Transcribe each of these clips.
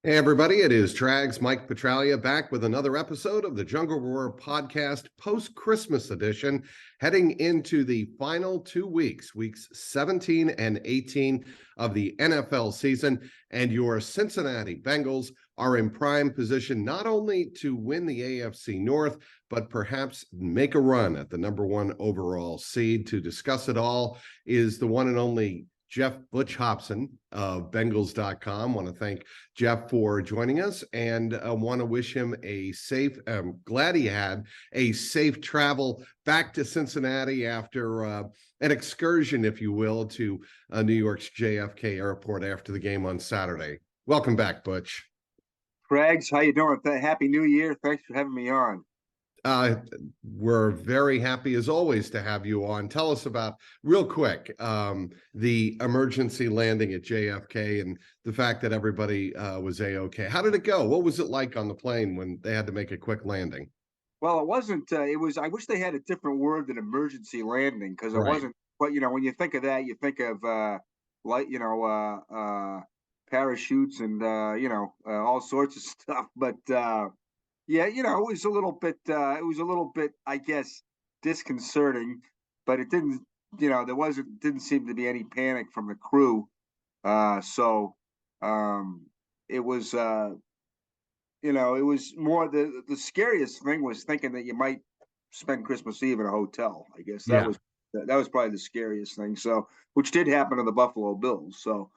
Hey everybody, it is Trags Mike Petraglia back with another episode of the JungleRoar podcast post-Christmas edition, heading into the final 2 weeks, weeks 17 and 18 of the NFL season, and your Cincinnati Bengals are in prime position not only to win the AFC North, but perhaps make a run at the #1 overall seed. To discuss it all is the one and only Jeff Hobson of Bengals.com. Want to thank Jeff for joining us, and want to wish him a safe, glad he had a safe travel back to Cincinnati after an excursion, if you will, to New York's JFK airport after the game on Saturday. Welcome back, Butch. Crags, how you doing? Happy New Year. Thanks for having me on. We're very happy, as always, to have you on. Tell us about, real quick, the emergency landing at JFK and the fact that everybody was A-OK. How did it go? What was it like on the plane when they had to make a quick landing? Well, it wasn't. It was. I wish they had a different word than emergency landing, because it wasn't. But when you think of that, you think of parachutes and all sorts of stuff. But yeah, it was a little bit. I guess, disconcerting, but it didn't. Didn't seem to be any panic from the crew. So it was. It was more the scariest thing was thinking that you might spend Christmas Eve in a hotel. I guess that was probably the scariest thing. So, which did happen to the Buffalo Bills. So,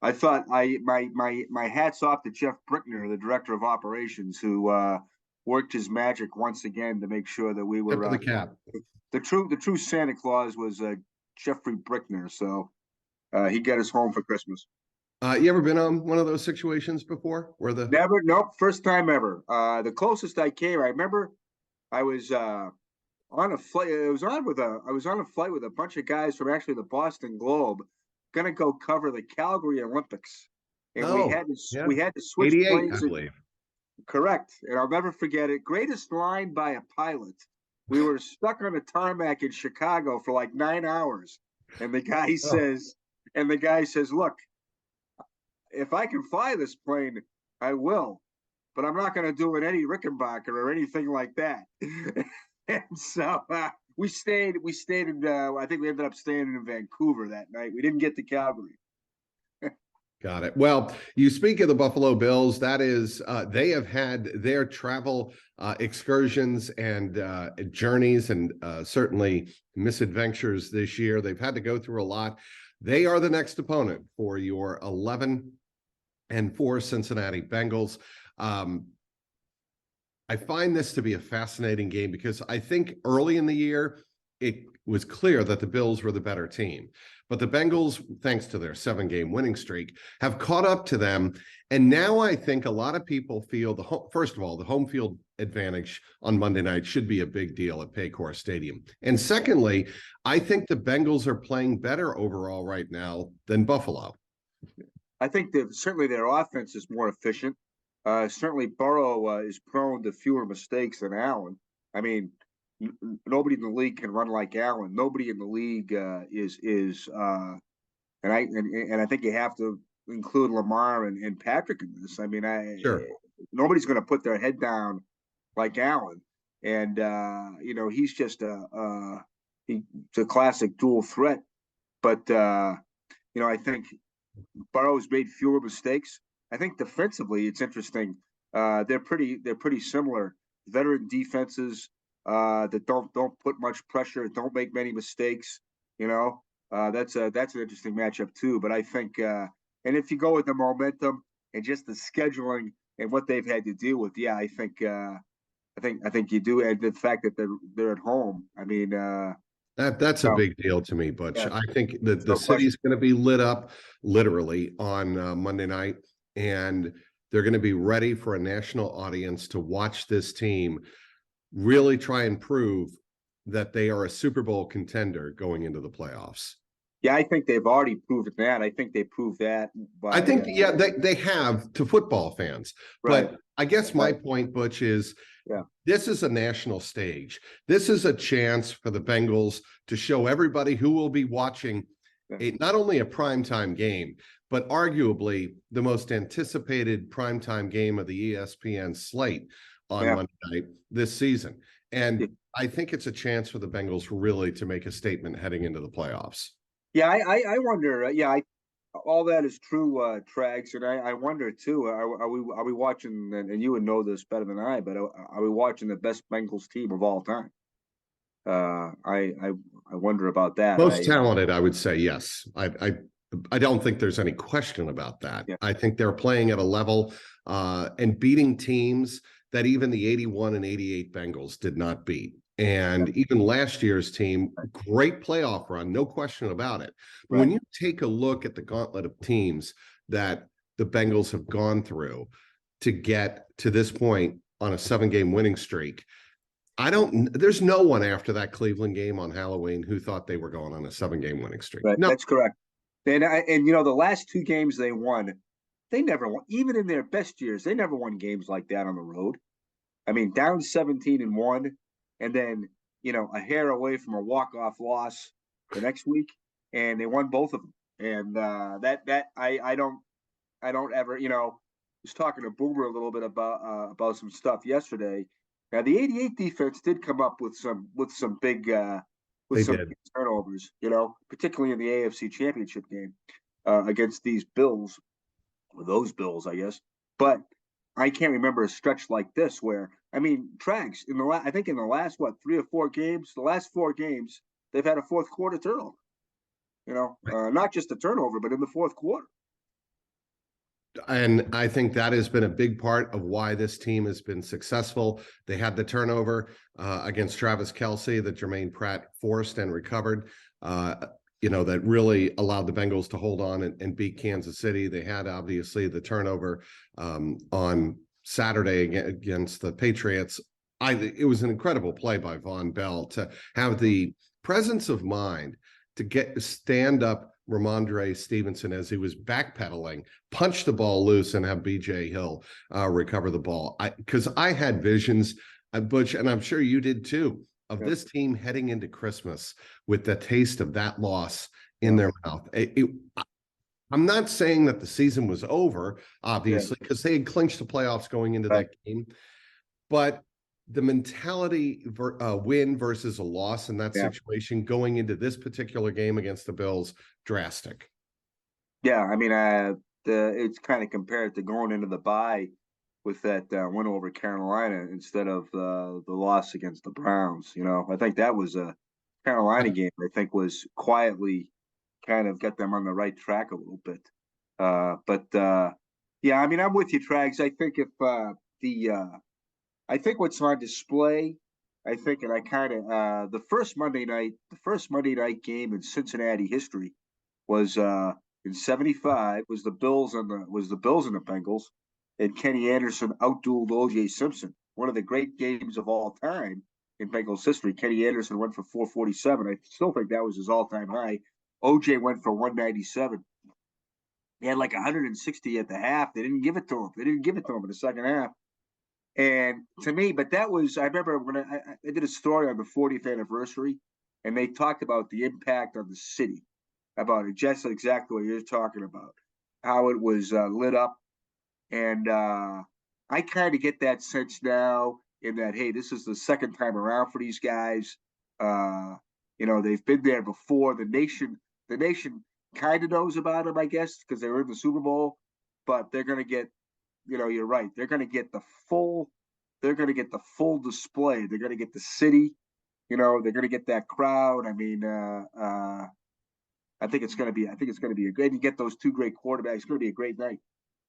I thought my hats off to Jeff Brickner, the director of operations, who worked his magic once again to make sure that we were the cap. The true Santa Claus was Jeffrey Brickner. So he got us home for Christmas. You ever been on one of those situations before? Never, nope, first time ever. The closest I came, I remember, I was on a flight. I was on a flight with a bunch of guys from actually the Boston Globe, gonna go cover the Calgary Olympics, and we had to switch planes. I believe. Correct, and I'll never forget it. Greatest line by a pilot. We were stuck on a tarmac in Chicago for like 9 hours, and the guy says, "Look, if I can fly this plane, I will, but I'm not going to do it any Rickenbacker or anything like that." And so we stayed in, I think we ended up staying in Vancouver that night. We didn't get to Calgary. Got it. Well, you speak of the Buffalo Bills. That is, they have had their travel excursions and journeys and certainly misadventures this year. They've had to go through a lot. They are the next opponent for your 11-4 Cincinnati Bengals. I find this to be a fascinating game because I think early in the year, it was clear that the Bills were the better team. But the Bengals, thanks to their 7-game winning streak, have caught up to them. And now I think a lot of people feel, first of all, the home field advantage on Monday night should be a big deal at Paycor Stadium. And secondly, I think the Bengals are playing better overall right now than Buffalo. I think that certainly their offense is more efficient. Certainly Burrow is prone to fewer mistakes than Allen. I mean, nobody in the league can run like Allen. Nobody in the league and I think you have to include Lamar and Patrick in this. I mean, nobody's going to put their head down like Allen, and he's just he's a classic dual threat. But I think Burrow's made fewer mistakes. I think defensively, it's interesting. They're pretty similar. Veteran defenses that don't put much pressure, don't make many mistakes. That's an interesting matchup too. But I think, and if you go with the momentum and just the scheduling and what they've had to deal with, yeah, I think you do. And the fact that they're at home, I mean, that's a big deal to me, Butch. Yeah. I think that the city's going to be lit up literally on Monday night, and they're going to be ready for a national audience to watch this team really try and prove that they are a Super Bowl contender going into the playoffs. Yeah, I think they've already proven that. I think they proved that. I think, they have to football fans. Right. But I guess my point, Butch, is this is a national stage. This is a chance for the Bengals to show everybody who will be watching not only a primetime game, but arguably the most anticipated primetime game of the ESPN slate on Monday night this season. And I think it's a chance for the Bengals really to make a statement heading into the playoffs. Yeah, I wonder. All that is true, Trags, and I wonder too. Are we watching? And you would know this better than I, but are we watching the best Bengals team of all time? I wonder about that. Most talented, I would say yes. I don't think there's any question about that. Yeah. I think they're playing at a level and beating teams that even the 81 and 88 Bengals did not beat. And even last year's team, great playoff run, no question about it. But when you take a look at the gauntlet of teams that the Bengals have gone through to get to this point on a 7-game winning streak, there's no one after that Cleveland game on Halloween who thought they were going on a 7-game winning streak. Right, no. That's correct. And the last 2 games they won, they never won. Even in their best years, they never won games like that on the road. I mean, down 17-1, and then a hair away from a walk-off loss the next week, and they won both of them. And I don't ever was talking to Boomer a little bit about some stuff yesterday. Now the 88 defense did come up with some big big turnovers, particularly in the AFC Championship game against these Bills, or those Bills, I guess. But I can't remember a stretch like this where, I mean, Trags, I think in the last 3 or 4 games, the last 4 games, they've had a fourth quarter turnover. Not just a turnover, but in the fourth quarter. And I think that has been a big part of why this team has been successful. They had the turnover against Travis Kelce that Jermaine Pratt forced and recovered, that really allowed the Bengals to hold on and beat Kansas City. They had, obviously, the turnover on Saturday against the Patriots. It was an incredible play by Von Bell to have the presence of mind to stand up Ramondre Stevenson as he was backpedaling, punch the ball loose, and have BJ Hill recover the ball. Because I had visions, Butch, and I'm sure you did too, of this team heading into Christmas with the taste of that loss in their mouth. I'm not saying that the season was over, obviously, because they had clinched the playoffs going into that game, but the mentality win versus a loss in that situation going into this particular game against the Bills, drastic. Yeah, I mean, it's kind of compared to going into the bye with that win over Carolina instead of the loss against the Browns. I think that was a Carolina game. I think was quietly kind of get them on the right track a little bit. I mean, I'm with you, Trags. I think if I think what's on display, I think, and I kind of the first Monday night game in Cincinnati history was in '75 was the Bills and the Bengals, and Kenny Anderson outdueled O.J. Simpson, one of the great games of all time in Bengals history. Kenny Anderson went for 447. I still think that was his all-time high. O.J. went for 197. He had like 160 at the half. They didn't give it to him. In the second half. And to me, but that was, I remember when I did a story on the 40th anniversary, and they talked about the impact on the city, about it, just exactly what you're talking about, how it was lit up. And I kind of get that sense now in that, hey, this is the second time around for these guys. They've been there before. The nation kind of knows about them, I guess, because they were in the Super Bowl, but they're going to get, you're right. They're going to get the full display. They're going to get the city, they're going to get that crowd. I mean, I think it's going to be a great, you get those 2 great quarterbacks. It's going to be a great night.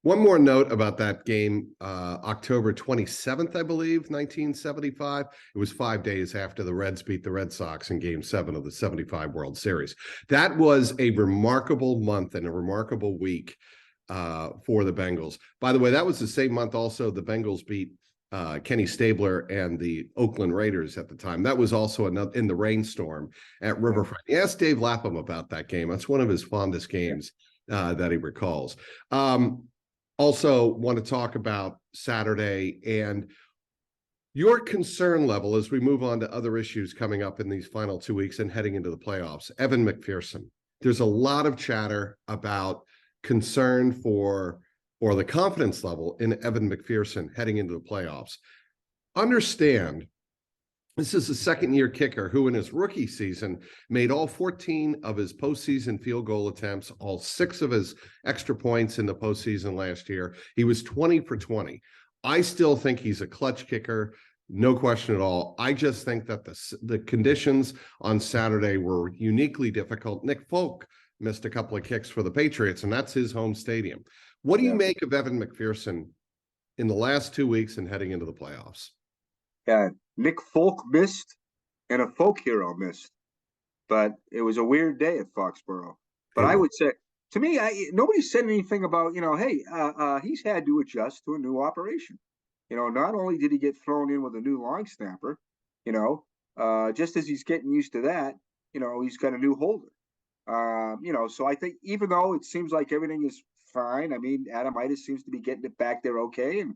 One more note about that game, October 27th, I believe, 1975. It was 5 days after the Reds beat the Red Sox in Game 7 of the '75 World Series. That was a remarkable month and a remarkable week for the Bengals. By the way, that was the same month also the Bengals beat Kenny Stabler and the Oakland Raiders at the time. That was also in the rainstorm at Riverfront. Ask Dave Lapham about that game. That's one of his fondest games that he recalls. Also want to talk about Saturday and your concern level as we move on to other issues coming up in these final 2 weeks and heading into the playoffs. Evan McPherson. There's a lot of chatter about concern for, or the confidence level in Evan McPherson heading into the playoffs. Understand, this is a second-year kicker who in his rookie season made all 14 of his postseason field goal attempts, all 6 of his extra points in the postseason last year. He was 20 for 20. I still think he's a clutch kicker, no question at all. I just think that the conditions on Saturday were uniquely difficult. Nick Folk missed a couple of kicks for the Patriots, and that's his home stadium. What do you make of Evan McPherson in the last 2 weeks and heading into the playoffs? Yeah, Nick Folk missed and a folk hero missed, but it was a weird day at Foxborough. But I would say, to me, nobody said anything about, hey, he's had to adjust to a new operation. Not only did he get thrown in with a new long snapper, just as he's getting used to that, he's got a new holder. So I think even though it seems like everything is fine, I mean, Adamitis seems to be getting it back there okay, and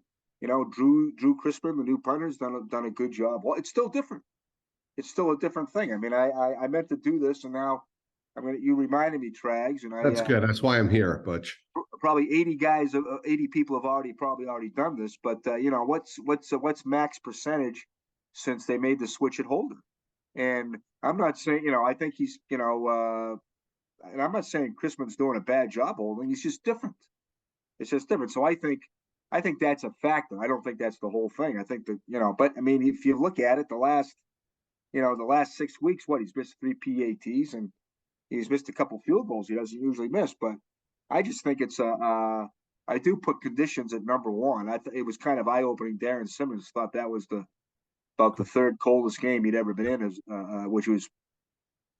Drew Crispin, the new punter, has done a good job. Well, it's still different. It's still a different thing. I mean, I meant to do this, and now you reminded me, Trags, and that's good. That's why I'm here, Butch. Probably 80 people have probably already done this, but what's Mac's percentage since they made the switch at holder? And I'm not saying, I think he's, and I'm not saying Crispin's doing a bad job holding. He's just different. It's just different. So I think that's a factor. I don't think that's the whole thing. I think that, but I mean, if you look at it, the last 6 weeks, he's missed 3 PATs and he's missed a couple field goals he doesn't usually miss. But I just think it's I do put conditions at number one. It was kind of eye-opening. Darren Simmons thought that was about the third coldest game he'd ever been in, which was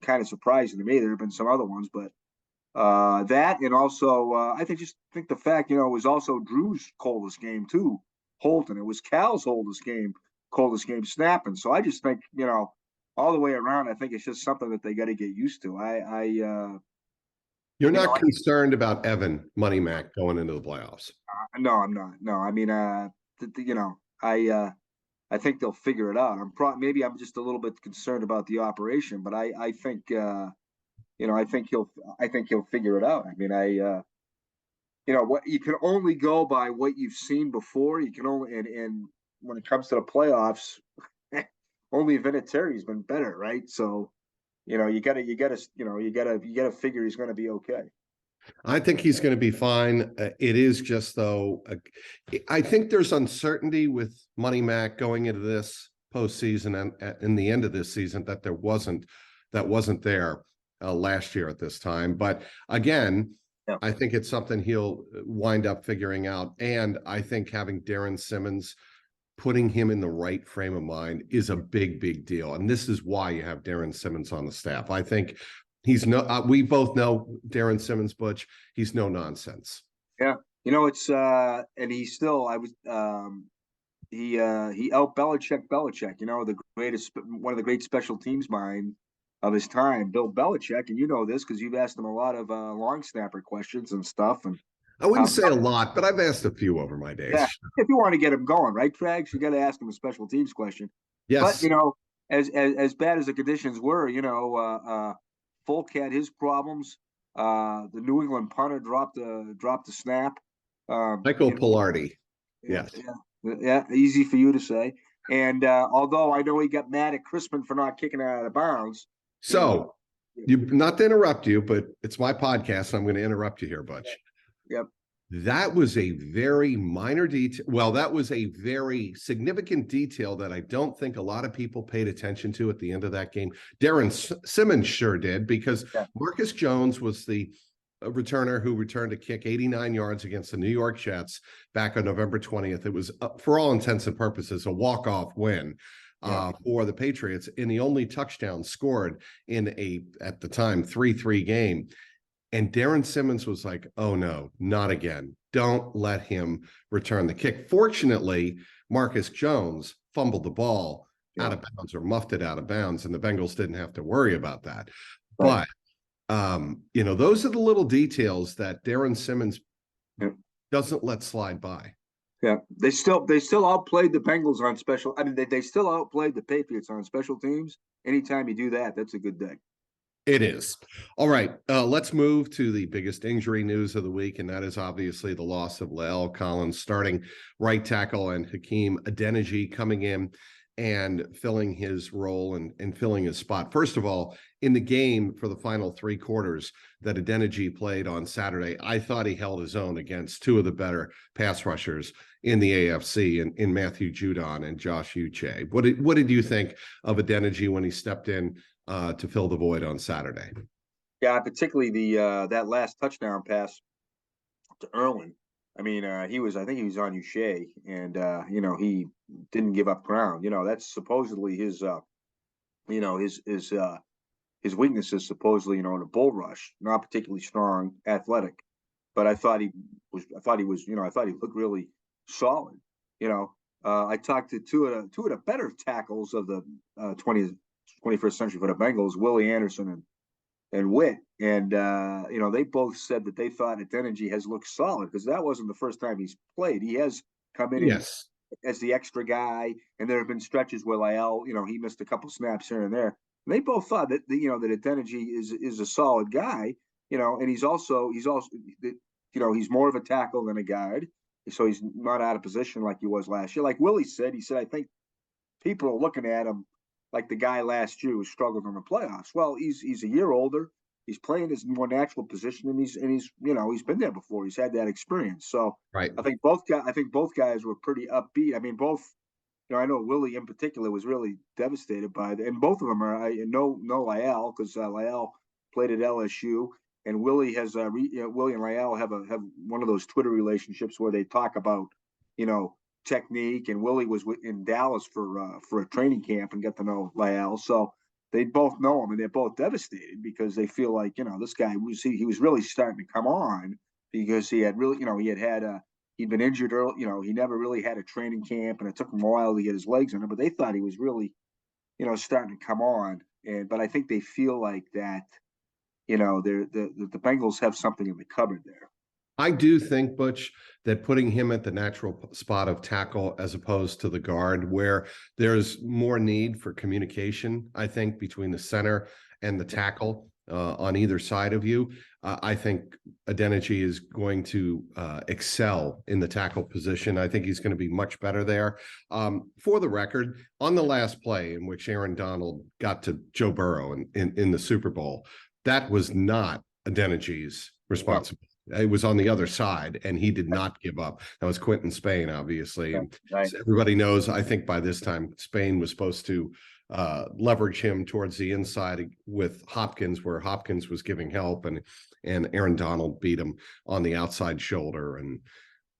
kind of surprising to me. There have been some other ones, but that, and also I think the fact, it was also Drew's coldest game too, Holton. It was Cal's coldest game snapping. So I just think, all the way around, I think it's just something that they got to get used to. You're not concerned about Evan Money Mac going into the playoffs? No, I'm not. No, I mean, I think they'll figure it out. Maybe I'm just a little bit concerned about the operation, but I think I think he'll figure it out. I mean, what you can only go by what you've seen before. You can only, and when it comes to the playoffs, only Vinatieri's been better, right? So, you gotta figure he's going to be okay. I think he's going to be fine. It is just, though, I think there's uncertainty with Money Mac going into this postseason and in the end of this season that wasn't there last year at this time. But again, I think it's something he'll wind up figuring out. And I think having Darren Simmons, putting him in the right frame of mind is a big, big deal. And this is why you have Darren Simmons on the staff. I think we both know Darren Simmons, Butch. He's no nonsense. Yeah. It's, and he's still, he out Belichick, one of the great special teams mind of his time, Bill Belichick. And this because you've asked him a lot of long snapper questions and stuff. And I wouldn't say a lot, but I've asked a few over my days. Yeah, if you want to get him going, right, Trags? You got to ask him a special teams question. Yes. But, as bad as the conditions were, Folk had his problems. The New England punter dropped the snap. Michael Pilardi. Yes. Yeah, easy for you to say. And although I know he got mad at Crispin for not kicking it out of bounds. So, not to interrupt you, but it's my podcast, and I'm going to interrupt you here, Butch. Yep. That was a very minor detail. Well, that was a very significant detail that I don't think a lot of people paid attention to at the end of that game. Darren Simmons sure did, because Marcus Jones was the returner who returned a kick 89 yards against the New York Jets back on November 20th. It was, for all intents and purposes, a walk-off win for the Patriots, and the only touchdown scored in at the time, 3-3 game. And Darren Simmons was like, oh, no, not again. Don't let him return the kick. Fortunately, Marcus Jones fumbled the ball out of bounds or muffed it out of bounds, and the Bengals didn't have to worry about that. Right. But, those are the little details that Darren Simmons doesn't let slide by. Yeah, they still outplayed the Bengals on special. I mean, they still outplayed the Patriots on special teams. Anytime you do that, that's a good day. It is. All right. Let's move to the biggest injury news of the week, and that is obviously the loss of La'el Collins, starting right tackle, and Hakeem Adeniji coming in and filling his role and filling his spot. First of all, in the game for the final 3 quarters that Adeniji played on Saturday, I thought he held his own against 2 of the better pass rushers in the AFC, in Matthew Judon and Josh Uche. What did you think of Adeniji when he stepped in to fill the void on Saturday? Yeah, particularly the that last touchdown pass to Irwin. I mean, I think he was on Uche, and he didn't give up ground. That's supposedly his his weakness is supposedly, in a bull rush, not particularly strong, athletic. But I thought he looked really solid. I talked to two of the better tackles of the 21st century for the Bengals, Willie Anderson and Witt, and they both said that they thought Adeniji has looked solid, because that wasn't the first time he's played. He has come in Yes. as the extra guy, and there have been stretches where La'el, he missed a couple snaps here and there. And they both thought that that Adeniji is a solid guy, and he's more of a tackle than a guard, so he's not out of position like he was last year. Like Willie said, I think people are looking at him like the guy last year who struggled in the playoffs. Well, he's a year older. He's playing his more natural position, and he's he's been there before. He's had that experience. So Right. I think both guys were pretty upbeat. I mean, both. I know Willie in particular was really devastated by it, and both of them are. I know La'el, because La'el played at LSU, and Willie has Willie and La'el have one of those Twitter relationships where they talk about technique, and Willie was in Dallas for a training camp and got to know La'el, so they both know him, and they're both devastated because they feel like this guy he was really starting to come on, because he had really he'd been injured early, he never really had a training camp, and it took him a while to get his legs under, but they thought he was really starting to come on, but I think they feel like that the Bengals have something in the cupboard there. I do think, Butch, that putting him at the natural spot of tackle as opposed to the guard, where there's more need for communication, I think, between the center and the tackle on either side of you, I think Adeniji is going to excel in the tackle position. I think he's going to be much better there. For the record, on the last play in which Aaron Donald got to Joe Burrow in the Super Bowl, that was not Adeniji's responsibility. It was on the other side, and he did not give up. That was Quentin Spain, obviously. And everybody knows, I think by this time, Spain was supposed to leverage him towards the inside with Hopkins, where Hopkins was giving help, and Aaron Donald beat him on the outside shoulder, and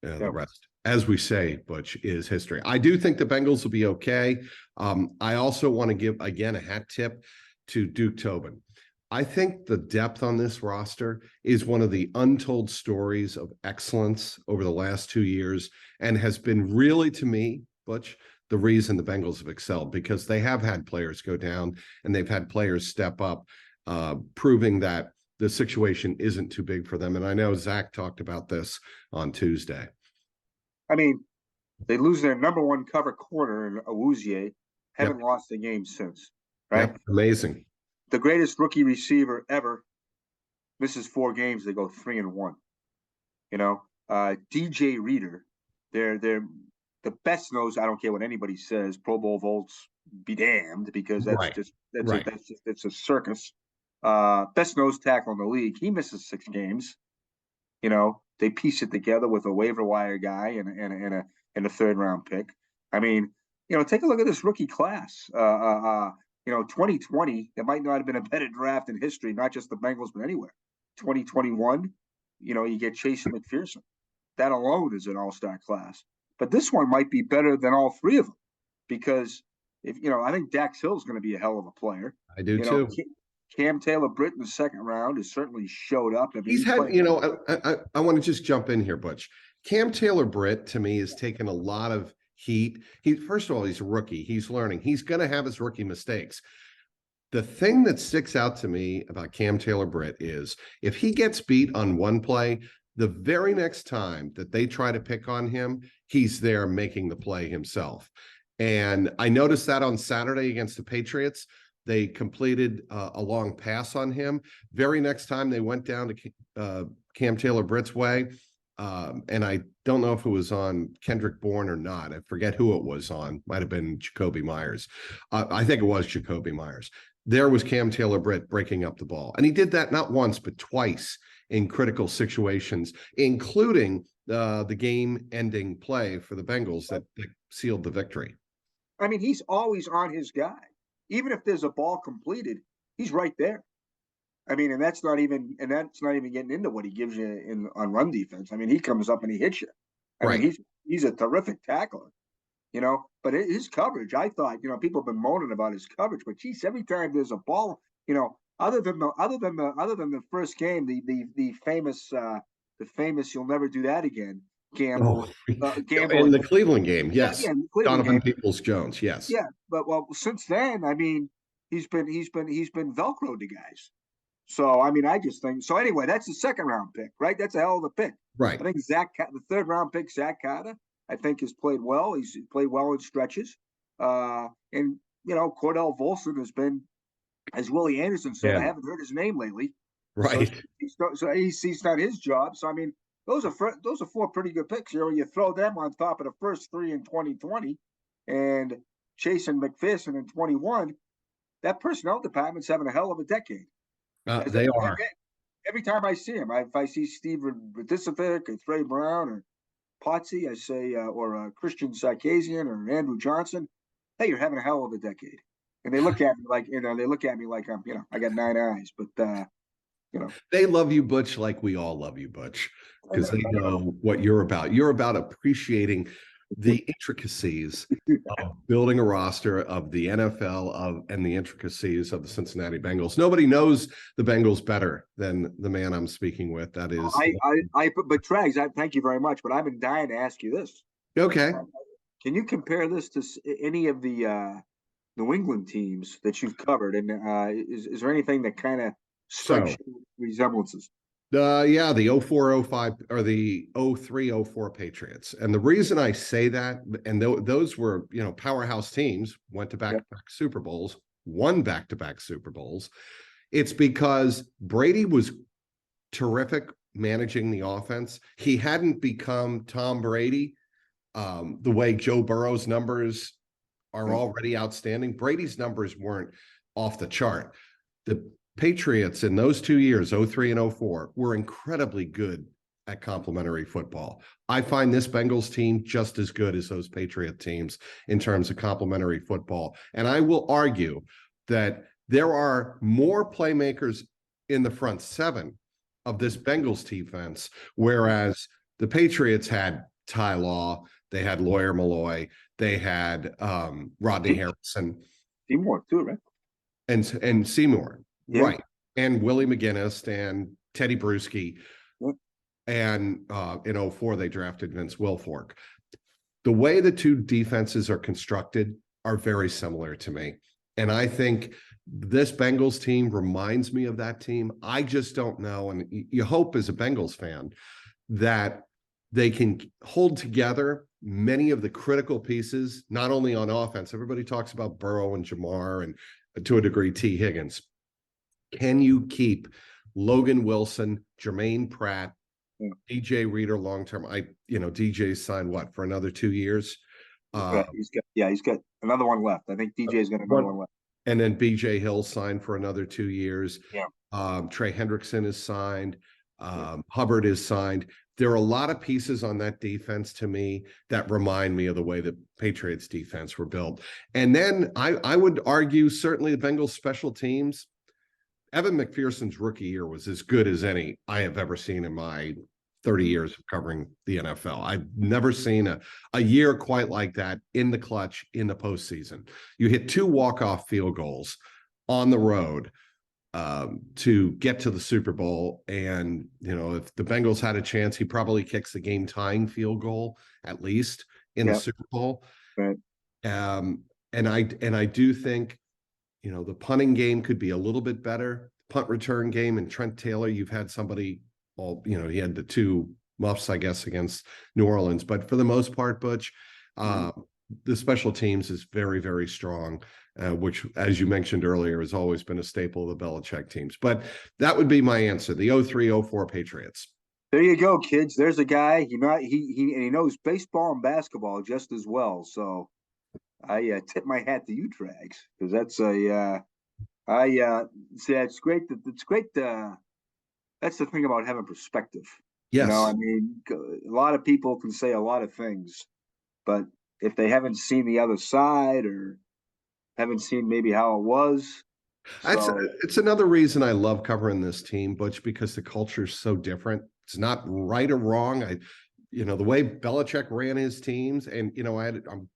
the rest, as we say, Butch, is history. I do think the Bengals will be okay. I also want to give, again, a hat tip to Duke Tobin. I think the depth on this roster is one of the untold stories of excellence over the last 2 years, and has been really, to me, Butch, the reason the Bengals have excelled, because they have had players go down and they've had players step up, proving that the situation isn't too big for them. And I know Zach talked about this on Tuesday. I mean, they lose their number one cover corner in Awuzie, haven't lost a game since, right? Yep. Amazing. The greatest rookie receiver ever misses 4 games. They go 3-1. DJ Reader, they're the best nose. I don't care what anybody says. Pro Bowl votes be damned, because it's a circus. Best nose tackle in the league. He misses 6 games. They piece it together with a waiver wire guy and a 3rd round pick. I mean, take a look at this rookie class. 2020, there might not have been a better draft in history, not just the Bengals, but anywhere. 2021, you get Chase McPherson. That alone is an all-star class. But this one might be better than all 3 of them, because I think Dax Hill is going to be a hell of a player. I do too. Cam Taylor-Britt in the 2nd round has certainly showed up. I mean, he's had, I want to just jump in here, Butch. Cam Taylor-Britt, to me, has taken a lot of heat. First of all, he's a rookie. He's learning. He's going to have his rookie mistakes. The thing that sticks out to me about Cam Taylor-Britt is, if he gets beat on one play, the very next time that they try to pick on him, he's there making the play himself. And I noticed that on Saturday against the Patriots. They completed a long pass on him. Very next time they went down to Cam Taylor-Britt's way, and I don't know if it was on Kendrick Bourne or not. I forget who it was on. Might have been Jacoby Myers. I think it was Jacoby Myers. There was Cam Taylor-Britt breaking up the ball. And he did that not once, but twice in critical situations, including the game-ending play for the Bengals that sealed the victory. I mean, he's always on his guy. Even if there's a ball completed, he's right there. I mean, and that's not even getting into what he gives you on run defense. I mean, he comes up and he hits you. I mean, he's a terrific tackler, you know. But his coverage, I thought, you know, people have been moaning about his coverage, but geez, every time there's a ball, you know, other than the first game, the famous "You'll never do that again" gamble. In the Cleveland game, yes. Yeah, Donovan Peoples-Jones, yes. Yeah, but since then, I mean, he's been Velcroed to guys. So I mean, I just think so. Anyway, that's the second round pick, right? That's a hell of a pick, right? I think the third round pick, Zach Carter, I think has played well. He's played well in stretches, and you know, Cordell Volson has been, as Willie Anderson said, I haven't heard his name lately. Right. So he's done his job. So I mean, those are four pretty good picks. You know, you throw them on top of the first three in 2020, and Chase and McPherson in 21. That personnel department's having a hell of a decade. They are. Every time I see him, if I see Steve Radicivic or Trey Brown or Potsy, I say, or Christian Sarkisian or Andrew Johnson, hey, you're having a hell of a decade. And they look at me like, you know, I'm, you know, I got 9 eyes, but you know, they love you, Butch, like we all love you, Butch, because they know what you're about. You're about appreciating the intricacies of building a roster of the NFL and the intricacies of the Cincinnati Bengals. Nobody knows the Bengals better than the man I'm speaking with. That is, but Trags, thank you very much. But I've been dying to ask you this. Okay. Can you compare this to any of the New England teams that you've covered? And is there anything that kind of strikes resemblances? Yeah, the 04-05 or the 03-04 Patriots. And the reason I say that, and those were, you know, powerhouse teams, went to back-to-back Super Bowls, won back-to-back Super Bowls. It's because Brady was terrific managing the offense. He hadn't become Tom Brady the way Joe Burrow's numbers are already outstanding. Brady's numbers weren't off the chart. The Patriots in those 2 years, 03 and 04, were incredibly good at complementary football. I find this Bengals team just as good as those Patriot teams in terms of complementary football. And I will argue that there are more playmakers in the front seven of this Bengals defense, whereas the Patriots had Ty Law, they had Lawyer Malloy, they had Rodney Harrison. Seymour too, right? And Seymour. Yeah. Right. And Willie McGinnis and Teddy Bruschi. Yeah. And in 04, they drafted Vince Wilfork. The way the two defenses are constructed are very similar to me. And I think this Bengals team reminds me of that team. I just don't know. And you hope as a Bengals fan that they can hold together many of the critical pieces, not only on offense. Everybody talks about Burrow and Jamar and to a degree T. Higgins. Can you keep Logan Wilson, Jermaine Pratt, DJ Reader long term? DJ's signed what for another 2 years? He's got another one left. I think DJ's got another one left. And then BJ Hill signed for another 2 years. Yeah. Trey Hendrickson is signed. Hubbard is signed. There are a lot of pieces on that defense to me that remind me of the way the Patriots defense were built. And then I would argue certainly the Bengals special teams. Evan McPherson's rookie year was as good as any I have ever seen in my 30 years of covering the NFL. I've never seen a year quite like that in the clutch in the postseason. You hit 2 walk-off field goals on the road to get to the Super Bowl. And, you know, if the Bengals had a chance, he probably kicks the game-tying field goal at least in the Super Bowl. Right. And I do think, you know, the punting game could be a little bit better. Punt return game and Trent Taylor, you've had somebody, he had the 2 muffs, I guess, against New Orleans. But for the most part, Butch, the special teams is very, very strong, which, as you mentioned earlier, has always been a staple of the Belichick teams. But that would be my answer, the 03-04 Patriots. There you go, kids. There's a guy. He knows baseball and basketball just as well. So I tip my hat to you, Trags, because that's a see. It's great. It's great. That's the thing about having perspective. Yes. I mean, a lot of people can say a lot of things, but if they haven't seen the other side or haven't seen maybe how it was, It's another reason I love covering this team, Butch, because the culture is so different. It's not right or wrong. The way Belichick ran his teams, and I'm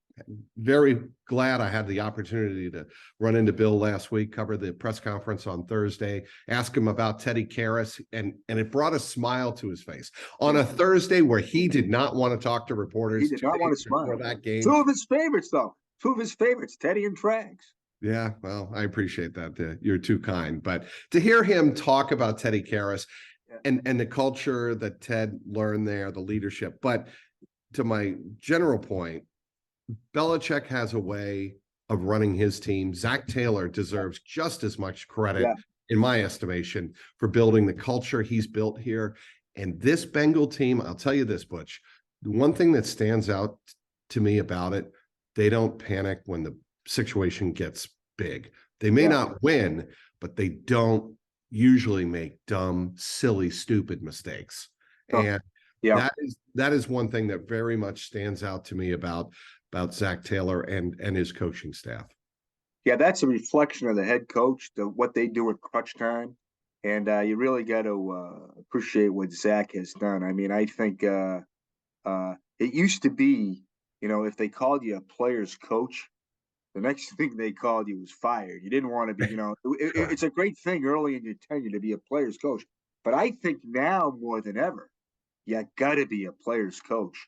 very glad I had the opportunity to run into Bill last week, cover the press conference on Thursday, ask him about Teddy Karras, and it brought a smile to his face on a Thursday where he did not want to talk to reporters. He did not want to smile for that game. Two of his favorites, though. Two of his favorites, Teddy and Trags. Yeah, well, I appreciate that. You're too kind. But to hear him talk about Teddy Karras and the culture that Ted learned there, the leadership. But to my general point, Belichick has a way of running his team. Zach Taylor deserves just as much credit, in my estimation, for building the culture he's built here. And this Bengal team, I'll tell you this, Butch, the one thing that stands out to me about it, they don't panic when the situation gets big. They may not win, but they don't usually make dumb, silly, stupid mistakes. And that is one thing that very much stands out to me about Zach Taylor and his coaching staff. Yeah, that's a reflection of the head coach, what they do at crunch time. And you really got to appreciate what Zach has done. I mean, I think it used to be, if they called you a player's coach, the next thing they called you was fired. You didn't want to be, it's a great thing early in your tenure to be a player's coach. But I think now more than ever, you got to be a player's coach.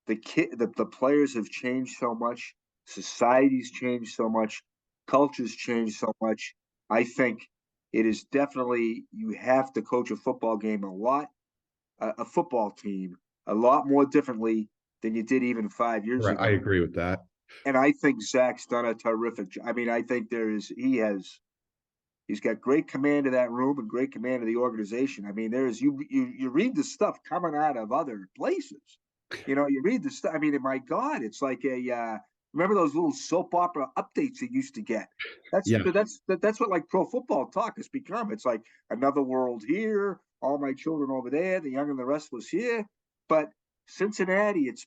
The players have changed so much. Society's changed so much. Culture's changed so much. I think it is definitely, you have to coach a football game a football team a lot more differently than you did even 5 years ago. I agree with that. And I think Zach's done a terrific job. I mean, I think he's got great command of that room and great command of the organization. I mean, you read the stuff coming out of other places. You read the stuff. I mean, my God, it's like remember those little soap opera updates you used to get? That's what like pro football talk has become. It's like another world here, all my children over there, the young and the restless here. But Cincinnati, it's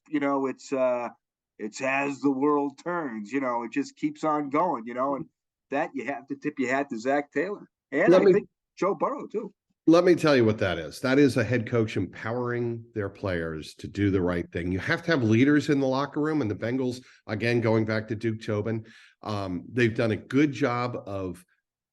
as the world turns, it just keeps on going, and that you have to tip your hat to Zach Taylor. And I think Joe Burrow, too. Let me tell you what that is. That is a head coach empowering their players to do the right thing. You have to have leaders in the locker room, and the Bengals, again, going back to Duke Tobin, they've done a good job of,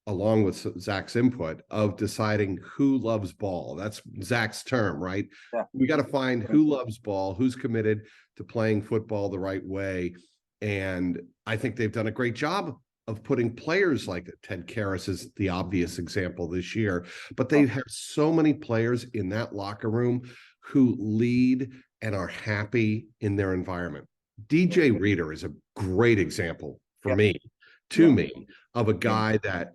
along with Zach's input, of deciding who loves ball. That's Zach's term, right? Yeah. We got to find who loves ball, who's committed to playing football the right way. And I think they've done a great job of putting players like Ted Karras is the obvious example this year, but they have so many players in that locker room who lead and are happy in their environment. DJ Reader is a great example for me, of a guy that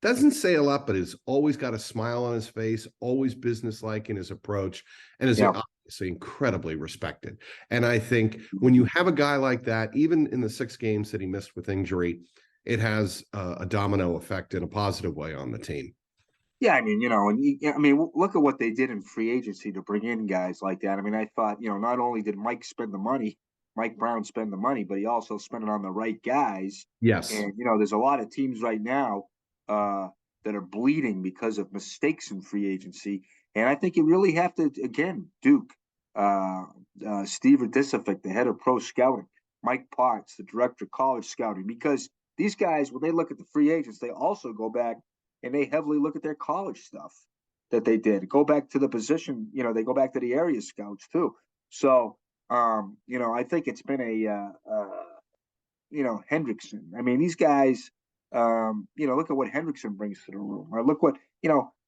doesn't say a lot, but has always got a smile on his face, always businesslike in his approach, and is obviously incredibly respected. And I think when you have a guy like that, even in the 6 games that he missed with injury, it has a domino effect in a positive way on the team. Yeah, I mean, look at what they did in free agency to bring in guys like that. I mean, I thought, not only did Mike Brown spend the money, but he also spent it on the right guys. Yes. And, there's a lot of teams right now that are bleeding because of mistakes in free agency. And I think you really have to, again, Duke, Steve Radisovich, the head of pro scouting, Mike Potts, the director of college scouting, because these guys, when they look at the free agents, they also go back and they heavily look at their college stuff that they did. Go back to the position, they go back to the area scouts too. So, I think it's been Hendrickson. I mean, these guys, look at what Hendrickson brings to the room. Or look what,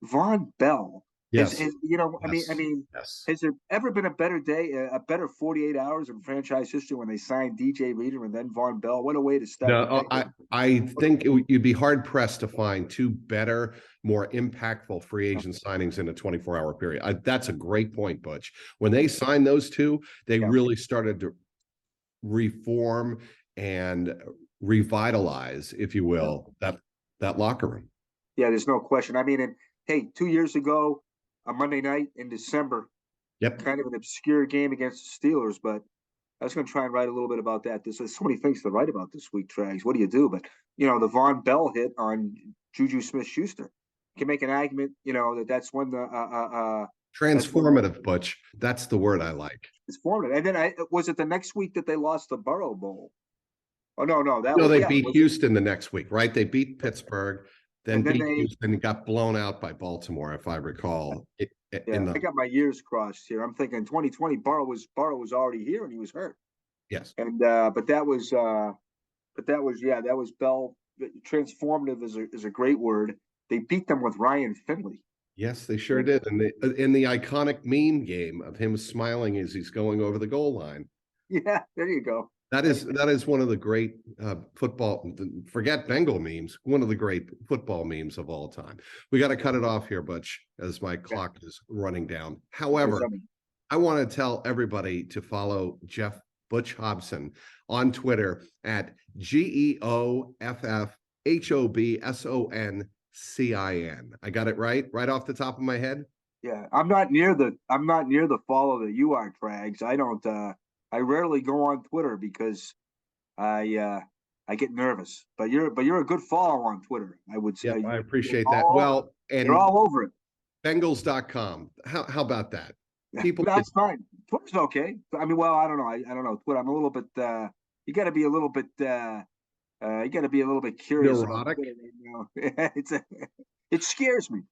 Von Bell Yes. You know, Yes. I mean, Yes. has there ever been a better day, a better 48 hours in franchise history when they signed DJ Reader and then Von Bell? What a way to start the No, day. I think you'd be hard pressed to find two better, more impactful free agent signings in a 24-hour period. That's a great point, Butch. When they signed those two, they really started to reform and revitalize, if you will, that locker room. Yeah, there's no question. I mean, and hey, 2 years ago, a Monday night in December, kind of an obscure game against the Steelers, but I was going to try and write a little bit about that. There's so many things to write about this week, Trags. What do you do? But, you know, the Von Bell hit on Juju Smith-Schuster. You can make an argument, you know, that's when the transformative, Butch. That's the word I like. It's formative. And then was it the next week that they lost the Burrow Bowl? Oh, no, they beat Houston the next week, right? They beat Pittsburgh, then beat Houston and got blown out by Baltimore, if I recall. I got my years crossed here. I'm thinking 2020, Burrow was already here and he was hurt. Yes. And but that was Bell. Transformative is a great word. They beat them with Ryan Finley. Yes, they sure did. And in the iconic meme game of him smiling as he's going over the goal line. Yeah, there you go. That is one of the great football, forget Bengal memes, one of the great football memes of all time. We got to cut it off here, Butch, as my clock is running down. However, I want to tell everybody to follow Geoff Butch Hobson on Twitter at GeoffHobsoncin. I got it right off the top of my head. Yeah, I'm not near the follow that you are, Trags. I don't. I rarely go on Twitter because I get nervous. But you're a good follow on Twitter, I would say. Yeah, I appreciate that. Well, and you're all over it. Bengals.com. How about that? People, that's fine. Twitter's okay. I mean, well, I don't know. I don't know. Twitter. I'm a little bit. You got to be a little bit. You got to be a little bit curious. Neurotic. It scares me.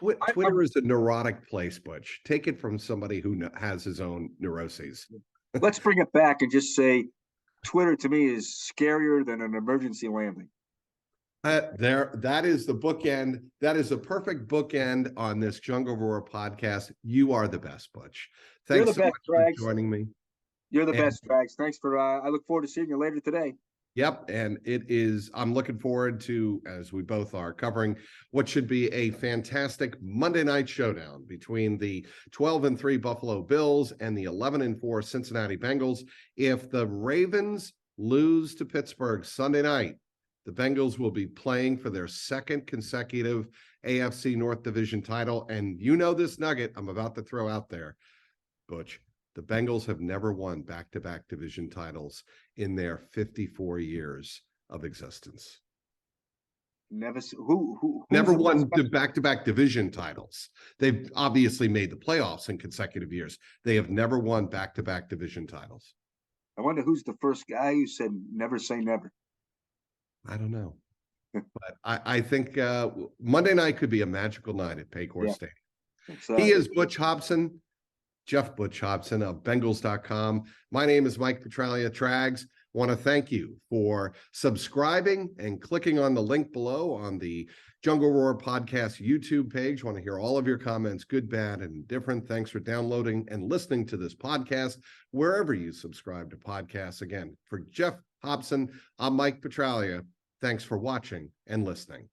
Twitter is a neurotic place, Butch. Take it from somebody who has his own neuroses. Let's bring it back and just say Twitter to me is scarier than an emergency landing. That is the bookend. That is a perfect bookend on this Jungle Roar podcast. You are the best, Butch. Thanks so much for joining me. You're the best, Trags. Thanks for I look forward to seeing you later today. Yep, and I'm looking forward to, as we both are, covering what should be a fantastic Monday night showdown between the 12-3 Buffalo Bills and the 11-4 Cincinnati Bengals. If the Ravens lose to Pittsburgh Sunday night, the Bengals will be playing for their second consecutive AFC North Division title. And you know this nugget I'm about to throw out there, Butch. The Bengals have never won back-to-back division titles in their 54 years of existence. Never won back-to-back division titles. They've obviously made the playoffs in consecutive years. They have never won back-to-back division titles. I wonder who's the first guy who said never say never. I don't know. But I think Monday night could be a magical night at Paycor Stadium. He is Butch Hobson. Geoff Butch Hobson of Bengals.com. My name is Mike Petraglia. Trags, want to thank you for subscribing and clicking on the link below on the Jungle Roar Podcast YouTube page. Want to hear all of your comments, good, bad, and different. Thanks for downloading and listening to this podcast wherever you subscribe to podcasts. Again, for Geoff Hobson, I'm Mike Petraglia. Thanks for watching and listening.